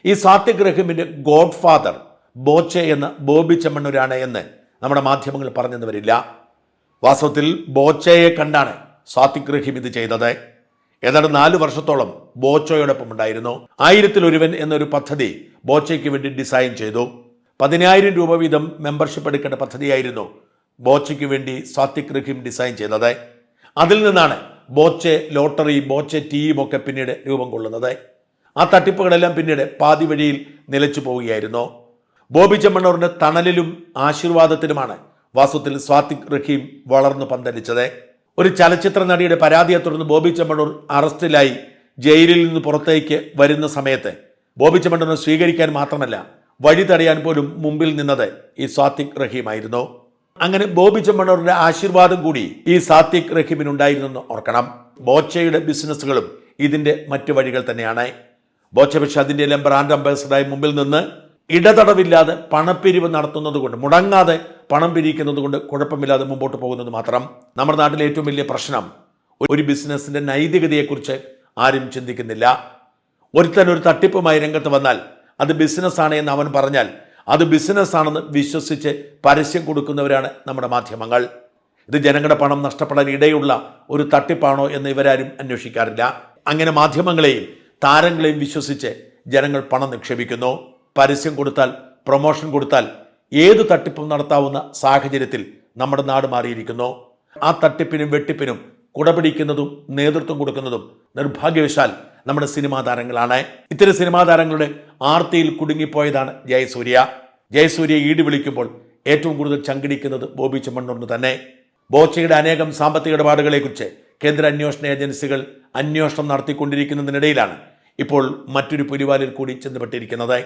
ഈ Satwik റഹീമിന്റെ God father Boche എന്ന ബോബി ചെമ്മണ്ണൂരാണ് എന്ന് നമ്മുടെ മാധ്യമങ്ങൾ പറഞ്ഞെന്ന് വരില്ല. വാസ്തവത്തിൽ ബോച്ചയെ കണ്ടാണ് സാത്വിക് റഹീം ഇത് ചെയ്തത്. ഏതാണ്ട് 4 വർഷത്തോളം ബോച്ചയോടൊപ്പം ഉണ്ടായിരുന്നു. 1000-ൽ-1 എന്നൊരു പദ്ധതി ബോച്ചയ്ക്ക് വേണ്ടി ഡിസൈൻ ചെയ്തു. 10,000 രൂപ വീതം മെമ്പർഷിപ്പ് എടുക്കേണ്ട പദ്ധതിയായിരുന്നു ബോച്ചയ്ക്ക് വേണ്ടി സാത്വിക് റഹീം ഡിസൈൻ ചെയ്തത്. അതിൽ നിന്നാണ് ബോച്ചെ ലോട്ടറി, ബോച്ചെ ടീം ഒക്കെ പിന്നീട് രൂപം കൊള്ളുന്നത്. ആ തട്ടിപ്പുകളെല്ലാം പിന്നീട് പാതി വഴിയിൽ നിലച്ചു പോവുകയായിരുന്നു. ബോബി ചെമ്മണ്ണൂറിന്റെ തണലിലും ആശീർവാദത്തിലുമാണ് വാസ്തവത്തിൽ സാത്വിക് റഹീം വളർന്നു പന്തലിച്ചത്. ഒരു ചലച്ചിത്ര നടിയുടെ പരാതിയെ തുടർന്ന് ബോബി ചെമ്മണ്ണൂർ അറസ്റ്റിലായി ജയിലിൽ നിന്ന് പുറത്തേക്ക് വരുന്ന സമയത്ത് ബോബി ചെമ്മണ്ണൂരിനെ സ്വീകരിക്കാൻ മാത്രമല്ല വഴി തടയാൻ പോലും മുമ്പിൽ നിന്നത് ഈ സാത്വിക് റഹീമായിരുന്നു. അങ്ങനെ ബോബി ചെമ്മണ്ണൂരിന്റെ ആശീർവാദം കൂടി ഈ സാത്വിക് റഹീമിനുണ്ടായിരുന്നെന്ന് ഓർക്കണം. ബോച്ചയുടെ ബിസിനസ്സുകളും ഇതിന്റെ മറ്റു വഴികൾ തന്നെയാണ്. ബോച്ച പക്ഷെ അതിന്റെ എല്ലാം ബ്രാൻഡ് അംബാസഡറായി മുമ്പിൽ നിന്ന് ഇടതടവില്ലാതെ പണപ്പിരിവ് നടത്തുന്നത് കൊണ്ട്, മുടങ്ങാതെ പണം പിരിക്കുന്നത് കൊണ്ട് കുഴപ്പമില്ലാതെ മുമ്പോട്ട് പോകുന്നത് മാത്രം. നമ്മുടെ നാട്ടിലെ ഏറ്റവും വലിയ പ്രശ്നം ഒരു ബിസിനസിന്റെ നൈതികതയെക്കുറിച്ച് ആരും ചിന്തിക്കുന്നില്ല. ഒരുത്തൻ ഒരു തട്ടിപ്പുമായി രംഗത്ത് വന്നാൽ അത് ബിസിനസ്സാണ് എന്ന് അവൻ പറഞ്ഞാൽ അത് ബിസിനസ്സാണെന്ന് വിശ്വസിച്ച് പരസ്യം കൊടുക്കുന്നവരാണ് നമ്മുടെ മാധ്യമങ്ങൾ. ഇത് ജനങ്ങളുടെ പണം നഷ്ടപ്പെടാൻ ഇടയുള്ള ഒരു തട്ടിപ്പാണോ എന്ന് ഇവരാരും അന്വേഷിക്കാറില്ല. അങ്ങനെ മാധ്യമങ്ങളെയും താരങ്ങളെയും വിശ്വസിച്ച് ജനങ്ങൾ പണം നിക്ഷേപിക്കുന്നു. പരസ്യം കൊടുത്താൽ, പ്രൊമോഷൻ കൊടുത്താൽ ഏത് തട്ടിപ്പും നടത്താവുന്ന സാഹചര്യത്തിൽ നമ്മുടെ നാട് മാറിയിരിക്കുന്നു. ആ തട്ടിപ്പിനും വെട്ടിപ്പിനും കുടപിടിക്കുന്നതും നേതൃത്വം കൊടുക്കുന്നതും നിർഭാഗ്യവശാൽ നമ്മുടെ സിനിമാ താരങ്ങളാണ്. ഇത്തരം സിനിമാ താരങ്ങളുടെ ആർത്തിയിൽ കുടുങ്ങിപ്പോയതാണ് ജയസൂര്യ. ജയസൂര്യ ഈട് വിളിക്കുമ്പോൾ ഏറ്റവും കൂടുതൽ ചങ്കിടിക്കുന്നത് ബോബി ചെമ്മണ്ണൂരിന് തന്നെ. ബോച്ചയുടെ അനേകം സാമ്പത്തിക ഇടപാടുകളെക്കുറിച്ച് കേന്ദ്ര അന്വേഷണ ഏജൻസികൾ അന്വേഷണം നടത്തിക്കൊണ്ടിരിക്കുന്നതിനിടയിലാണ് ഇപ്പോൾ മറ്റൊരു പുലിവാലിൽ കൂടി ചെന്നുപെട്ടിരിക്കുന്നത്.